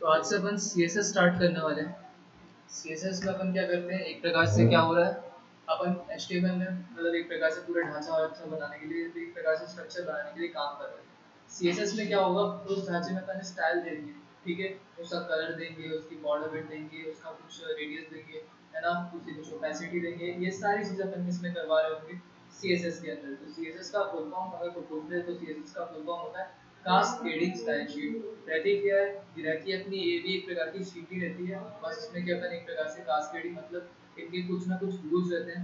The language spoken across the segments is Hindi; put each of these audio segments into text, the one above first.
तो आज से अपन CSS स्टार्ट करने वाले हैं। CSS में अपन क्या करते हैं, एक प्रकार से क्या हो रहा है, अपन HTML में मतलब एक प्रकार से पूरा ढांचा वाचा बनाने के लिए, एक प्रकार से स्ट्रक्चर बनाने के लिए काम कर रहे हैं। CSS में क्या होगा, तो उस ढांचे में अपन स्टाइल देंगे, ठीक है, उसका कलर देंगे, उसकी बॉर्डर विड्थ देंगे, उसका कुछ रेडियस देंगे, है ना, उसकी कुछ ओपेसिटी देंगे। ये सारी चीजें अपन इसमें करवा रहे होंगे CSS के अंदर। तो CSS का फुल फॉर्म अगर कोई पूछ ले तो CSS का फुल फॉर्म होता है कास्केडिंग स्टाइल शीट। रहती क्या है, ये रहती है अपनी, ये भी एक प्रकार की शीट ही रहती है, बस इसमें क्या अपन एक प्रकार से कास्केडिंग मतलब इनके कुछ ना कुछ रूल्स रहते हैं,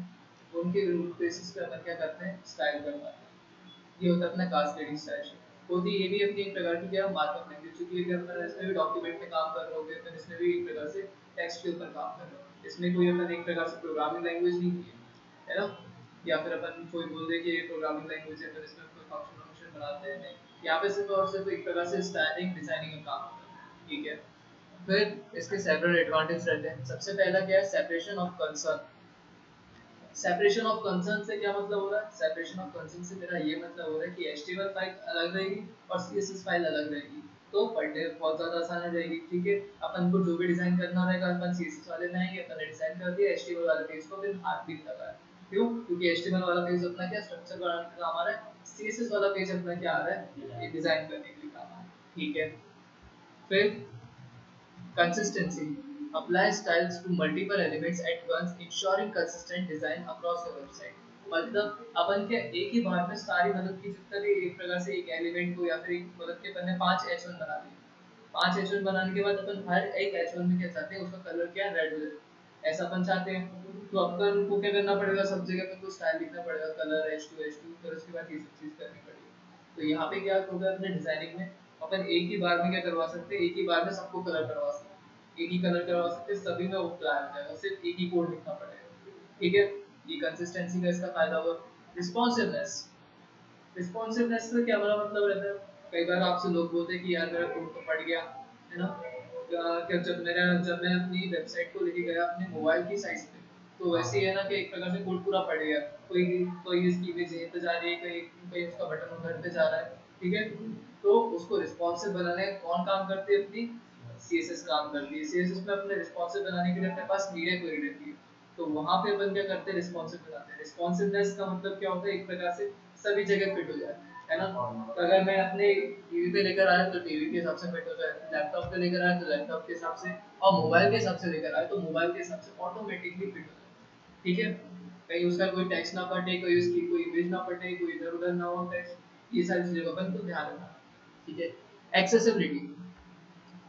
उनके रूल बेसिस पे अपन क्या करते हैं, स्टाइल करवाते हैं। ये होता है अपना कास्केडिंग स्टाइल शीट। होती ये भी अपनी एक प्रकार की क्या, मार्कअप लैंग्वेज, क्योंकि अगर अपन इसमें भी डॉक्यूमेंट में काम कर रहे होंगे, अपन इसमें भी एक प्रकार से टेक्स्ट के ऊपर काम कर रहे हो, इसमें कोई अपन एक प्रकार से प्रोग्रामिंग लैंग्वेज नहीं है ना। या फिर अपन कोई बोल दे कि ये प्रोग्रामिंग लैंग्वेज है, फिर इसमें कोई फंक्शन फंक्शन बनाते हैं, नहीं, यहाँ पे सिर्फ और सिर्फ एक प्रकार से स्टाइलिंग डिजाइनिंग का काम होता है, ठीक है। फिर इसके सेवरल एडवांटेज रहते हैं। सबसे पहला क्या है, separation of concern. Separation of concern से क्या मतलब हो रहा है, सेपरेशन ऑफ कंसर्न से मेरा ये मतलब हो रहा है कि HTML फाइल अलग रहेगी और CSS फाइल अलग रहेगी, तो पढ़ने में बहुत ज़्यादा आसान हो जाएगी, ठीक है। अपन को जो भी डिज़ाइन करना रहेगा अपन CSS वाले में आएंगे, अपन ने डिज़ाइन कर दिया, HTML वाले पेज को फिर हाथ भी नहीं लगा है। क्यों? क्योंकि HTML वाला पेज अपना क्या स्ट्रक्चर बनाने का काम आ रहा है, CSS वाला पेज अपना क्या आ रहा है, ये डिज़ाइन करने के लिए काम आ रहा है, ठीक है। फिर consistency. Apply styles to multiple elements at once, ensuring consistent design across your website. मतलब अपन के एक ही बार में सारी मतलब कि जितना भी एक प्रकार से एक एलिमेंट को या फिर एक मतलब के अपन ने 5 H1 बना लिए, 5 H1 बनाने के बाद अपन हर एक H1 में क्या चाहते हैं, उसका कलर क्या है, रेड हो जाए, ऐसा अपन चाहते हैं। तो अपन को क्या करना पड़ेगा, सब जगह पे कुछ स्टाइल लिखना पड़ेगा, कलर H2 फिर उसके बाद ये सब चीज करनी पड़ेगी। तो यहाँ पे क्या होगा, अपने डिजाइनिंग में अपन एक ही बार में क्या करवा सकते हैं, एक ही बार में सबको कलर करवा सकते हैं, एक ही कलर करवा सकते हैं, सभी में वो अप्लाई हो जाएगा, सिर्फ एक ही कोड लिखना पड़ेगा, ठीक है। ये कंसिस्टेंसी का इसका फायदा हुआ। रिस्पॉन्सिवनेस। रिस्पॉन्सिवनेस से क्या हमारा मतलब रहता है, कई बार आपसे लोग बोलते हैं कि यार मेरा कोड तो फट गया, है ना, क्या जब मैं अपनी वेबसाइट को लेके गया अपने मोबाइल की साइज पे, तो वैसे ही है ना कि एक प्रकार से कोड पूरा फट गया, कोई कोई इसकी इमेज यहीं पे जा रही है, कहीं कहीं उसका बटन उधर पे जा रहा है, ठीक है। तो उसको रिस्पॉन्सिव बनाने का कौन काम करती है, अपनी CSS काम करती है। CSS में अपने रिस्पॉन्सिव बनाने के लिए अपने पास मीडिया क्वेरी रहती है, तो वहां पे अपन क्या करते हैं, रिस्पॉन्सिव बनाते हैं। रिस्पॉन्सिवनेस का मतलब क्या होता है, एक प्रकार से सभी जगह फिट हो जाए, है ना। तो अगर मैं अपने टीवी पे लेकर आया तो टीवी के हिसाब से फिट हो जाए, लैपटॉप पे लेकर आया तो लैपटॉप के हिसाब से, और मोबाइल के हिसाब से लेकर आया तो मोबाइल के हिसाब से ऑटोमेटिकली फिट हो जाए, ठीक है। कहीं उसका कोई टेक्स्ट ना फटे, कोई उसकी कोई इमेज ना फटे, कोई इधर उधर ना हो टेक्स्ट, ये सारी चीजों का अपन को ध्यान रखना, ठीक है। Accessibility.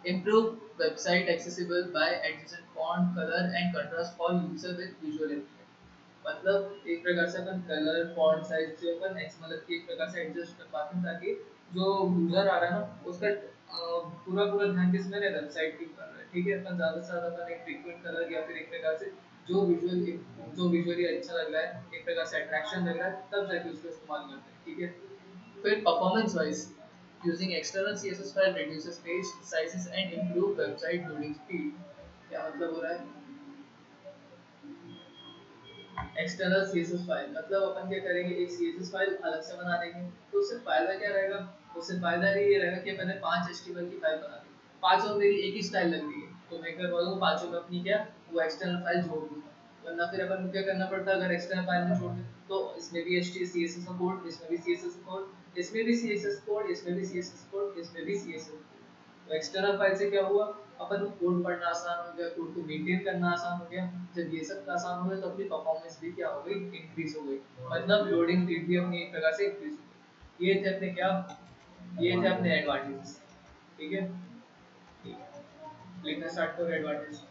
Improve website accessible by adjusting font, color and contrast for user with visual impairment. मतलब एक प्रकार से अपन कलर फॉन्ट साइज जो अपन मतलब कि एक प्रकार से एडजस्ट कर पाते हैं, ताकि जो यूजर आ रहा है ना उसका पूरा पूरा ध्यान किसमें रहे, वेबसाइट के ऊपर रहे, ठीक है। अपन ज़्यादा से ज़्यादा अपन एक फ्रीक्वेंट कलर या फिर एक प्रकार से जो विजुअली अच्छा लग रहा है, एक प्रकार से अट्रैक्शन लग रहा है, तब जाके उसको इस्तेमाल करते हैं, ठीक है। फिर performance wise, using external CSS file reduces page sizes and improve website loading speed। क्या मतलब हो रहा है, एक्सटर्नल CSS फाइल मतलब अपन क्या करेंगे, एक CSS फाइल अलग से बना देंगे, तो उससे फायदा क्या रहेगा, उससे फायदा ये रहेगा कि मैंने 5 HTML की फाइल बना दी, पांचों मेरी एक ही स्टाइल लग रही है, तो मैं क्या करूँगा, पांचों में अपनी क्या वो एक्सटर्नल फाइल जोड़ दूंगा। वरना फिर अपन को क्या करना पड़ता है, अगर एक्सटर्नल फाइल में जोड़ दें तो इसमें भी CSS का कोड, इसमें भी CSS कोड, इसमें भी CSS कोड, इसमें भी CSS कोड, इसमें भी CSS। तो एक्सटर्नल फाइल से क्या हुआ, अपन को कोड पढ़ना आसान हो गया, कोड को मेंटेन करना आसान हो गया। जब ये सब आसान हो गया तो अपनी परफॉर्मेंस भी क्या हो गई, इंक्रीज हो गई, मतलब लोडिंग स्पीड भी अपनी एक प्रकार से इंक्रीज हो गई। ये थे अपने क्या, ये थे अपने एडवांटेजेस, ठीक है। ठीक है, लिखना स्टार्ट करो एडवांटेज।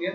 गया।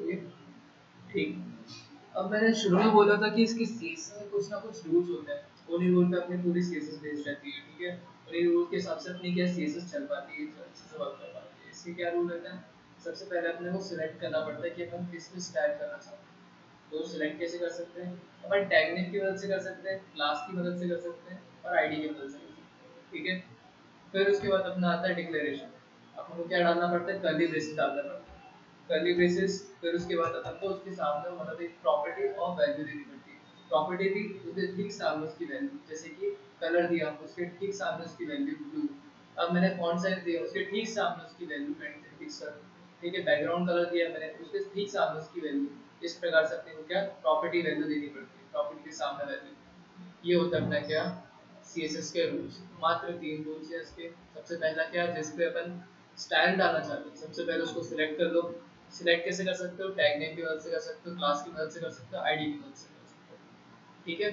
ये ठीक। अब मैंने शुरू में बोला था कि इसके सीएसएस में कुछ ना कुछ रूल्स होते हैं, उन्हीं रूल पे अपनी पूरी सीएसएस बेस्ड रहती है, ठीक है। उन्हीं रूल के हिसाब से अपनी क्या सीएसएस चल पाती है, अच्छे से वर्क कर पाती है। इसके क्या रूल रहते हैं? सबसे पहले अपने को सिलेक्ट करना पड़ता है कि अपन किस में स्टाइल करना चाहते हैं। तो सिलेक्ट कैसे कर सकते हैं? अपन टैगनेम की मदद से कर सकते हैं, क्लास की मदद से कर सकते हैं, और आईडी की मदद से कर सकते हैं, ठीक है। फिर उसके बाद अपना आता है डिक्लेरेशन। अपन को क्या डालना पड़ता है? कर्ली ब्रेसेस डालना पड़ता है, कर्ली ब्रेसेस। फिर उसके बाद अपन को उसके सामने मतलब एक प्रॉपर्टी और वैल्यू देनी पड़ती है। प्रॉपर्टी दी, उसके ठीक सामने उसकी वैल्यू, जैसे कि कलर दिया, उसके ठीक सामने उसकी वैल्यू ब्लू। अब मैंने फॉन्ट साइज दिया, उसके ठीक सामने उसकी वैल्यू 20 पिक्सल, ठीक है। बैकग्राउंड कलर दिया मैंने, उसके ठीक सामने उसकी वैल्यू। इस प्रकार से अपने को क्या प्रॉपर्टी वैल्यू देनी पड़ती है, प्रॉपर्टी के सामने वैल्यू। ये होता है अपना क्या सीएसएस के रूल्स। मात्र 3 रूल्स है इसके। सबसे पहला क्या, जिस पे अपन स्टाइल डालना चाहते हैं, सबसे पहले उसको सिलेक्ट कर लो। सिलेक्ट कैसे कर सकते हो? टैग नेम की मदद से कर सकते हो, क्लास की मदद से कर सकते हो, आईडी की मदद से कर सकते हो, ठीक है।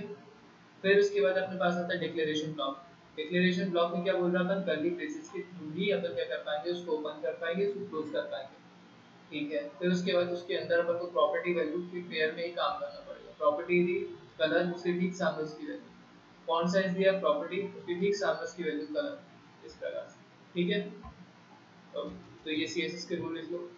फिर उसके बाद अपने पास आता है डिक्लेरेशन ब्लॉक। डिक्लेरेशन ब्लॉक में क्या बोल रहा था? कर्ली ब्रेसेस के थ्रू ही अपन क्या कर पाएंगे, उसको ओपन कर पाएंगे, उसको क्लोज कर पाएंगे, ठीक है। फिर उसके बाद उसके अंदर अपन को प्रॉपर्टी वैल्यू के पेयर में ही काम करना पड़ेगा। प्रॉपर्टी दी, कलर उसके ठीक सामने उसकी वैल्यू, फॉन्ट साइज दिया, प्रॉपर्टी उसके ठीक सामने उसकी वैल्यू, कलर, इस प्रकार से, ठीक है। तो ये सीएसएस के रूल लिख लो।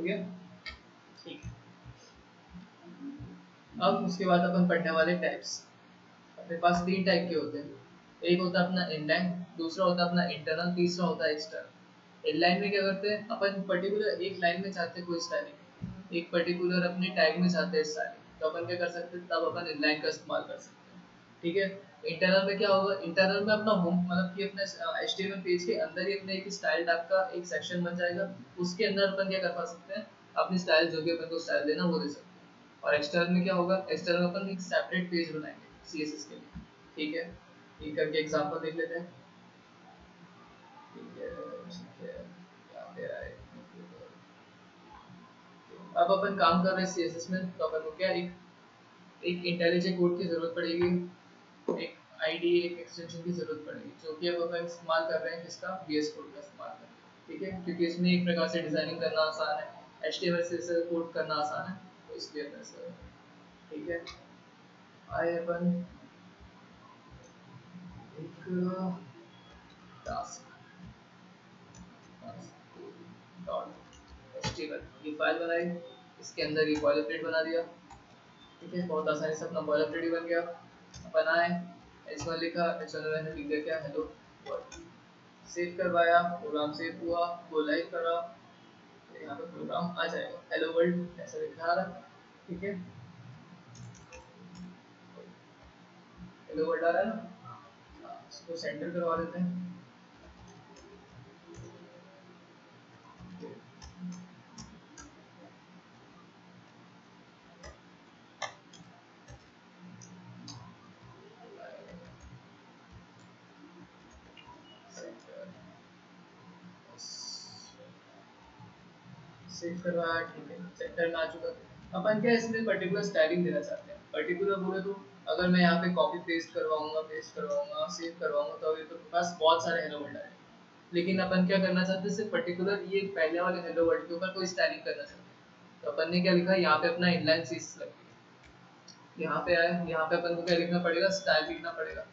हो गया? ठीक। अब उसके बाद अपन पढ़ने वाले टाइप्स। अपने पास तीन टाइप के होते हैं। एक होता है अपना इनलाइन, दूसरा होता है अपना इंटरनल, तीसरा होता है एक्सटर्नल। इनलाइन में क्या करते हैं अपन, पर्टिकुलर एक लाइन में चाहते हैं कोई स्टाइलिंग, एक पर्टिकुलर अपने टैग में चाहते हैं स्टाइलिंग, तो अपन क्या कर सकते हैं, तब अपन इनलाइन का इस्तेमाल कर सकते हैं। ठीक है। इंटरनल में क्या होगा, इंटरनल में अपना होम मतलब कि अपने HTML पेज के अंदर ही अपने एक स्टाइल टैग का एक सेक्शन बन जाएगा। उसके अंदर अपन क्या कर पा सकते हैं, अपनी स्टाइल जो भी अपन को स्टाइल देना वो दे सकते हैं। और एक्सटर्नल में क्या होगा, एक्सटर्नल अपन एक सेपरेट पेज बनाएंगे CSS के लिए। ठीक है, ये करके एग्जांपल देख लेते हैं। ठीक है, ठीक है, यहाँ पे आए। अब अपन काम कर रहे हैं CSS में, तो अपन को क्या एक एक इंटेलिजेंट कोड की जरूरत पड़ेगी, एक आईडी, एक एक्सटेंशन की जरूरत पड़ेगी, जो कि अब अपन इस्तेमाल कर रहे हैं किसका, VS कोड का इस्तेमाल कर रहे हैं। ठीक है, क्योंकि इसमें एक प्रकार से डिजाइनिंग करना आसान है, HTML CSS कोड करना आसान है, तो इसलिए अपन ऐसा है। ठीक है, आए अपन एक टास्क डॉट HTML ये फाइल बनाई, इसके अंदर ये बॉयलरप्लेट बना दिया। ठीक है, बहुत आसानी से अपना बॉयलरप्लेट बन गया। बनाए, H1 लिखा, H1 में मैंने लिख दिया क्या, हेलो वर्ल्ड। सेव करवाया, प्रोग्राम सेव हुआ, गो लाइव करा, तो यहाँ पे प्रोग्राम आ जाएगा, हेलो वर्ल्ड ऐसा दिखा रहा है। ठीक है, हेलो वर्ल्ड आ रहा है ना। हाँ, इसको सेंटर करवा देते हैं। सेव करवाया, ठीक है, सेंटर में आ चुका। अपन क्या इसमें पर्टिकुलर स्टाइलिंग देना चाहते हैं, पर्टिकुलर बोले तो अगर मैं यहाँ पे कॉपी पेस्ट करवाऊंगा, सेव करवाऊंगा, तो अभी तो पास बहुत सारे हेलो वर्ल्ड आए। लेकिन अपन क्या करना चाहते हैं, सिर्फ पर्टिकुलर ये पहले वाले हेलो वर्ल्ड के ऊपर कोई स्टाइलिंग करना चाहते हैं। तो अपन ने क्या लिखा, यहाँ पे अपना इनलाइन सीरीज लग गई, यहाँ पे आए, यहाँ पे अपन को क्या लिखना पड़ेगा, स्टाइल लिखना पड़ेगा।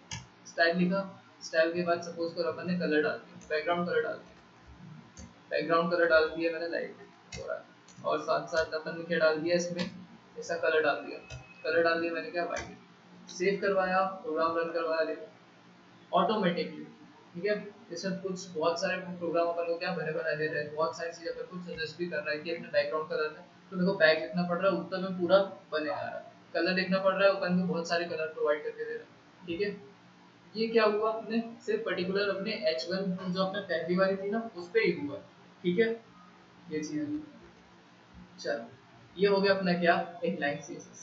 स्टाइल लिखा, स्टाइल के बाद सपोज करो अपन ने कलर डाल दिया, बैकग्राउंड कलर डाल दिया, बैकग्राउंड कलर डाल दिया मैंने लाइट थोड़ा, और साथ साथ अपन ने क्या डाल दिया इसमें, ऐसा कलर डाल दिया, कलर डाल दिया मैंने क्या, वाइट। सेव करवाया, प्रोग्राम रन करवाया, देखो ऑटोमेटिकली। ठीक है, इसमें कुछ बहुत सारे प्रोग्राम अपन को क्या बने बना दे रहे हैं, बहुत सारी चीजें अपन को सजेस्ट भी कर रहा है कि अपने बैकग्राउंड कलर में तो देखो बैक लिखना पड़ रहा है, उत्तर में पूरा बने आ रहा है, कलर लिखना पड़ रहा है, अपन को बहुत सारे कलर प्रोवाइड करके दे रहा है। ठीक है, ये क्या हुआ, अपने सिर्फ पर्टिकुलर अपने H1 जो अपने पहली वाली थी ना उस पे ही हुआ। ठीक है, ये चीज, चलो ये हो गया अपना क्या, एक लाइन CSS।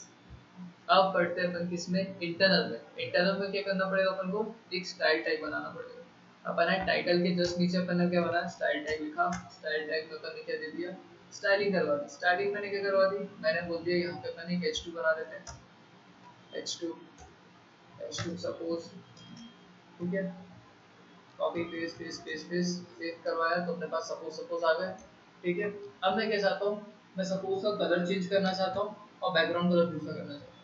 अब पढ़ते हैं अपन किसमें, इंटरनल में। इंटरनल में क्या करना पड़ेगा अपन को, एक स्टाइल टैग बनाना पड़ेगा। अपन है टाइटल के जस्ट नीचे अपन ने क्या बनाया, स्टाइल टैग लिखा, स्टाइल टैग में अपन ने क्या दे दिया, स्टाइलिंग करवा दी। स्टाइलिंग मैंने क्या करवा दी, मैंने बोल दिया यहाँ पे अपन एक H2 बना देते हैं, H2, H2 सपोज। ठीक है, copy paste paste paste paste save करवाया, तो अपने पास सपोज आ गए। ठीक है, अब मैं क्या चाहता हूँ, मैं सपोज का कलर चेंज करना चाहता हूँ और बैकग्राउंड कलर दूसरा करना चाहता हूँ।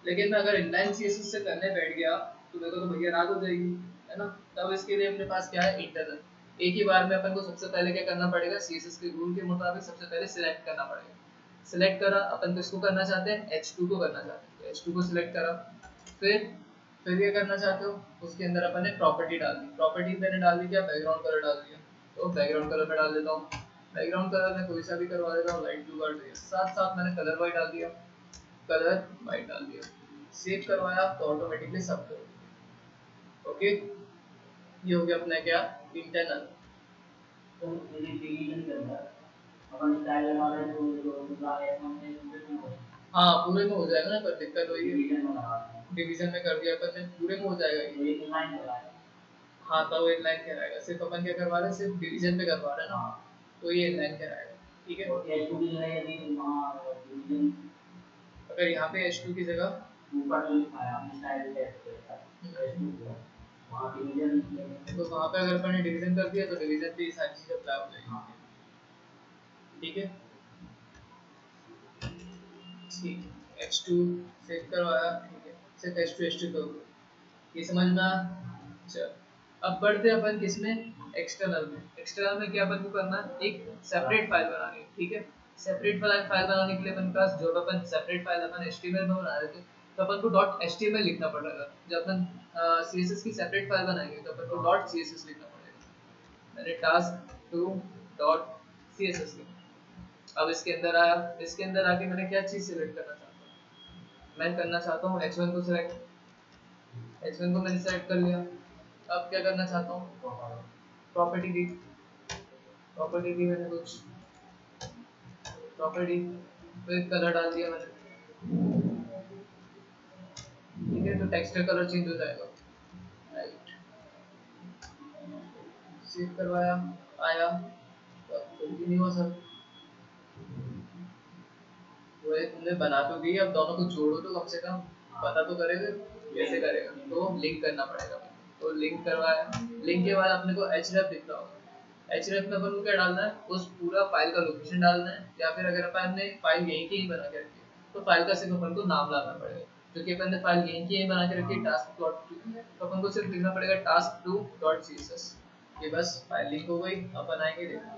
लेकिन मैं अगर इनलाइन CSS से करने बैठ गया तो मेरे को तो भैया रात हो जाएगी, है ना। तब इसके लिए अपने पास क्या है, इंटरनल। एक ही बार में अपन को सबसे पहले क्या करना पड़ेगा, CSS के रूल के मुताबिक सबसे पहले सिलेक्ट करना पड़ेगा। सिलेक्ट करा, अपन किसको करना चाहते हैं, H2 को करना चाहते हैं, तो H2 को सिलेक्ट करा। फिर फिर क्या करना चाहते हो, उसके अंदर अपन ने प्रॉपर्टी डाल दी, प्रॉपर्टी मैंने डाल दी क्या, बैकग्राउंड कलर डाल दिया, तो बैकग्राउंड कलर में डाल देता हूँ। बैकग्राउंड कलर में कोई सा भी करवा देता हूँ, लाइट ब्लू कर दिया, साथ साथ मैंने कलर वाइट डाल दिया, कलर वाइट डाल दिया। सेव करवाया तो ऑटोमेटिकली सब हो गया। ओके, ये हो गया अपना क्या, इंटरनल। तो मेरी डिवीजन करना है, अपन स्टाइल लगा रहे हैं तो हाँ पूरे में हो जाएगा ना, पर दिक्कत वही है, डिवीजन में कर दिया अपन ने, पूरे में हो जाएगा ये, एक लाइन हो रहा है। हाँ तो वो इनलाइन कहलाएगा, सिर्फ अपन क्या करवा रहे हैं, सिर्फ डिवीजन पे करवा रहे हैं ना, तो ये इनलाइन कहलाएगा। ठीक है, और H2 की जगह यदि वहाँ डिवीजन, अगर यहाँ पे H2 की जगह ऊपर जो लिखा है आपने स्टाइल H2 वहाँ डिवीजन, तो वहाँ पे अगर अपन ने डिवीजन कर दिया तो डिवीजन पे ये सारी चीजें अप्लाई हो जाएगी। ठीक है, ठीक है, H2 सेव करवाया, ठीक है, सिर्फ H2 तो ये समझना। चल अब बढ़ते हैं अपन किसमें, एक्सटर्नल में। एक्सटर्नल में क्या अपन को करना है, एक सेपरेट फाइल बनानी है। ठीक है, सेपरेट फाइल बनाने के लिए अपन के पास जो अपन सेपरेट फाइल अपन HTML में बना रहे थे, तो अपन को डॉट HTML लिखना पड़ेगा। जब अपन CSS की सेपरेट फाइल बनाएंगे तो अपन को डॉट CSS लिखना पड़ेगा। मैंने टास्क टू डॉट CSS लिखा। अब इसके अंदर आया, इसके अंदर आके मैंने क्या चीज़ सिलेक्ट करना चाहता हूँ, मैं करना चाहता हूँ H1 को सिलेक्ट, H1 को मैंने सेलेक्ट कर लिया। अब क्या करना चाहता हूँ, प्रॉपर्टी दी, प्रॉपर्टी दी मैंने कुछ प्रॉपर्टी, फिर कलर डाल दिया मैंने, ठीक है, तो टेक्सचर कलर चेंज हो जाएगा। राइट, सेव करवाया, आया, कंटिन्यू हुआ सर। वो तुमने बना तो दी, अब दोनों को जोड़ो तो कम से कम पता तो करेगा कैसे करेगा, तो लिंक करना पड़ेगा। तो लिंक करवाया, लिंक के बाद अपने को href दिख रहा होगा। href में अपन को क्या डालना है, उस पूरा फाइल का लोकेशन डालना है, या फिर अगर अपन ने फाइल यहीं की ही बना के रखी है तो फाइल का सिर्फ अपन को नाम डालना पड़ेगा। क्योंकि अपन ने फाइल यहीं की ही बना के रखी है टास्क डॉट, तो अपन को सिर्फ लिखना पड़ेगा टास्क टू डॉट css। ये बस फाइल लिंक हो गई, अपन आएंगे देखो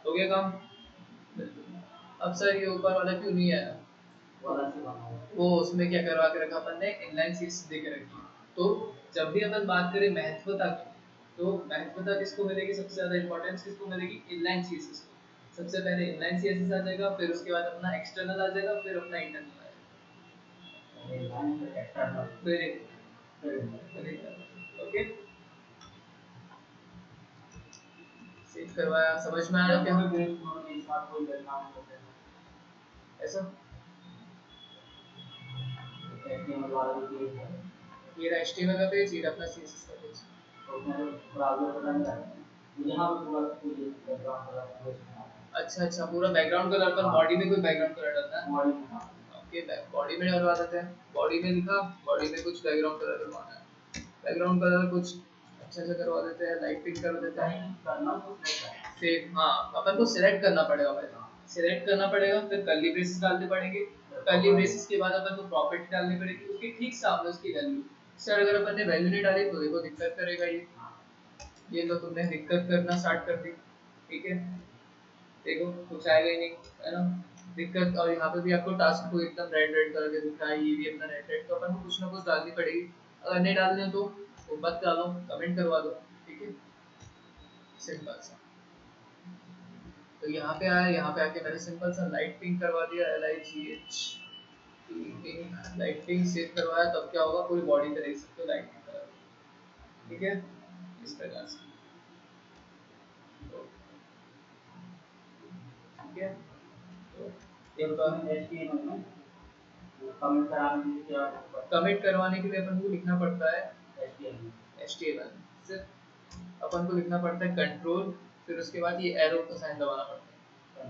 हो गया काम। अब सर ये ऊपर वाला क्यों नहीं आया, वो उसमें क्या करवा के रखा अपन ने, इनलाइन सीट्स दे के रखी। तो जब भी अपन बात करें महत्वता की, तो महत्वता किसको मिलेगी, सबसे ज्यादा इंपॉर्टेंस किसको मिलेगी, इनलाइन सीएसएस को। सबसे पहले इनलाइन सीएसएस आ जाएगा, फिर उसके बाद अपना एक्सटर्नल आ जाएगा, फिर अपना इंटरनल आ जाएगा, फिर ओके। सेव करवाया, समझ में आया क्या ऐसा। ये रहा HTML का पेज, ये रहा अपना CSS का पेज। अच्छा अच्छा, पूरा बैकग्राउंड कलर पर बॉडी में कोई बैकग्राउंड कलर डालना है। ओके, बॉडी में डलवा देते हैं। बॉडी में लिखा, बॉडी में कुछ बैकग्राउंड कलर डलवाना है। बैकग्राउंड कलर कुछ अच्छे से करवा देते हैं, लाइट पिंक कर देते हैं। फिर हाँ, अपन को सिलेक्ट करना पड़ेगा पहले, सिलेक्ट करना पड़ेगा, फिर कर्ली ब्रेसेस डालने पड़ेंगे। कर्ली ब्रेसेस के बाद अपन को प्रॉपर्टी डालनी पड़ेगी, उसके ठीक सामने उसकी वैल्यू। सर अगर अपन ने वैल्यू नहीं डाली तो देखो दिक्कत करेगा ये तो तुमने दिक्कत करना स्टार्ट कर दी, ठीक है। देखो कुछ आएगा ही नहीं, है ना, दिक्कत। और यहाँ पे भी आपको टास्क को एकदम रेड रेड करके दिख रहा है, ये भी अपना रेड रेड, तो अपन को कुछ ना कुछ डालनी पड़ेगी। अगर नहीं डालने तो मत डालो, कमेंट करवा दो, ठीक है, सिंपल सा। तो यहाँ पे आया, यहाँ पे आके मैंने सिंपल सा लाइट पिंक करवा दिया, LIGH pink, light pink save करवाया। तब क्या होगा, पूरी बॉडी पे देख सकते हो लाइट पिंक कलर, ठीक है, इस प्रकार से, ठीक है। तो एक बार कमिट करवाने के लिए अपन को लिखना पड़ता है HTML, सिर्फ अपन को लिखना पड़ता है कंट्रोल, फिर उसके बाद ये एरो का साइन दबाना पड़ता है,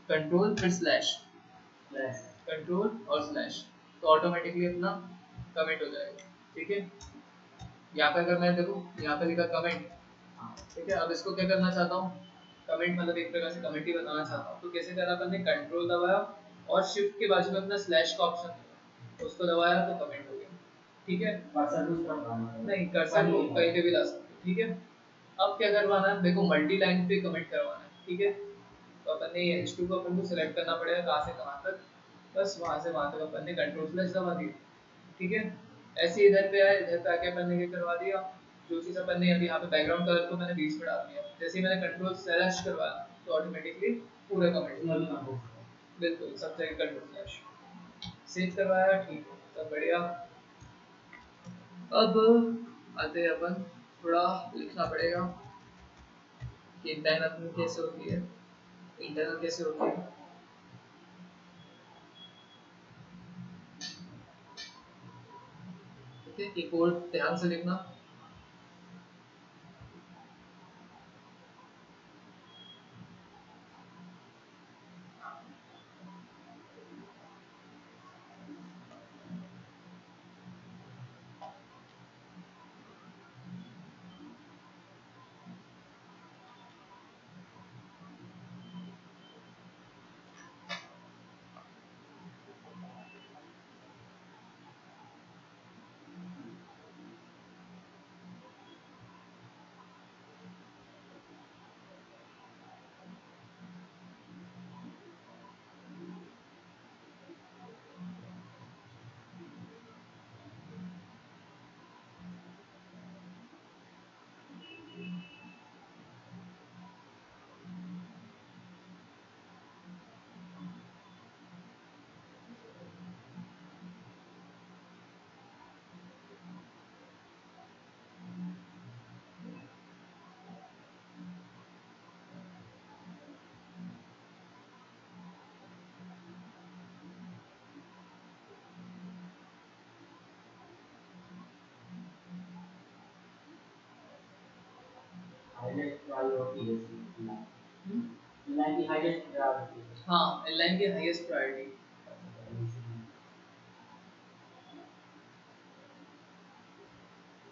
कंट्रोल फिर स्लैश, कंट्रोल और स्लैश, तो ऑटोमेटिकली अपना कमिट हो जाएगा, ठीक है। यहाँ पे अगर मैं देखूँ, यहाँ पे लिखा कमेंट, ठीक है। अब इसको क्या करना चाहता हूँ, कमेंट मतलब एक प्रकार से कमेंट ही बनाना चाहता हूँ, तो कैसे करा, अपन ने कंट्रोल दबाया और शिफ्ट के बाजू में अपना स्लैश का ऑप्शन है, उसको दबाया तो कमेंट हो गया, ठीक है। कर्सर नहीं, कर्सर को कहीं पे भी ला सकते हो, ठीक है। अब क्या करवाना है, देखो मल्टी लाइन पे कमेंट करवाना है, ठीक है। तो अपन ने H2 को अपन को सिलेक्ट करना पड़ेगा, कहाँ से कहाँ तक, बस वहाँ से वहाँ तक अपन ने कंट्रोल स्लैश दबा दिया, ठीक है। ऐसे इधर पे आया, इधर पे आके अपन ने क्या करवा दिया, जो चीज़ अपन ने अभी यहाँ पे बैकग्राउंड कलर को मैंने बीच में डाल दिया, जैसे ही मैंने कंट्रोल स्लैश करवाया तो ऑटोमेटिकली पूरा कमेंट, बिल्कुल सब जगह कंट्रोल स्लैश सेव करवाया, ठीक है, सब बढ़िया। अब आते हैं अपन, थोड़ा लिखना पड़ेगा कि इंटरनल कैसे होती है, इंटरनल कैसे होती है, ठीक है। ये कोड ध्यान से लिखना। हम्म? हाँ, inline की हाईएस्ट प्रायोरिटी।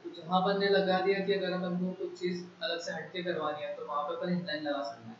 तो जहाँ अपन ने लगा दिया कि अगर अपन को कुछ चीज़ अलग से हटके करवानी है तो वहाँ पे अपन inline लगा सकते हैं।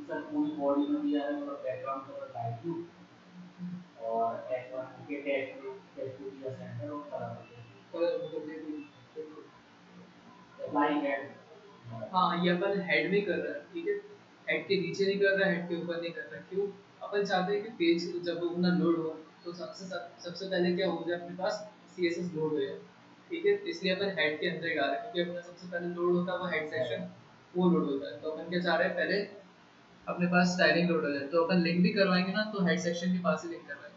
सर पूरी बॉडी में दिया है, मतलब बैकग्राउंड कलर लाइट ब्लू और F1 के टेस्ट टू दिया सेंटर और कलर मतलब ये भी फ्लाइंग हेड। हाँ ये अपन हेड में कर रहे हैं, ठीक है। हेड के नीचे नहीं कर रहा है, हेड के ऊपर नहीं कर रहा है, क्यों? अपन चाहते हैं कि पेज जब वो अपना लोड हो तो सबसे पहले क्या हो जाए अपने पास, CSS लोड हो जाए, ठीक है। इसलिए अपन हेड के अंदर ही डाल रहे हैं, क्योंकि अपना सबसे पहले लोड होता है वो हेड सेक्शन, वो लोड होता है। तो अपन क्या चाह रहे हैं, पहले अपने पास स्टाइलिंग लोड हो जाए, तो अपन लिंक भी करवाएंगे ना तो हेड सेक्शन के पास ही लिंक करवाएंगे।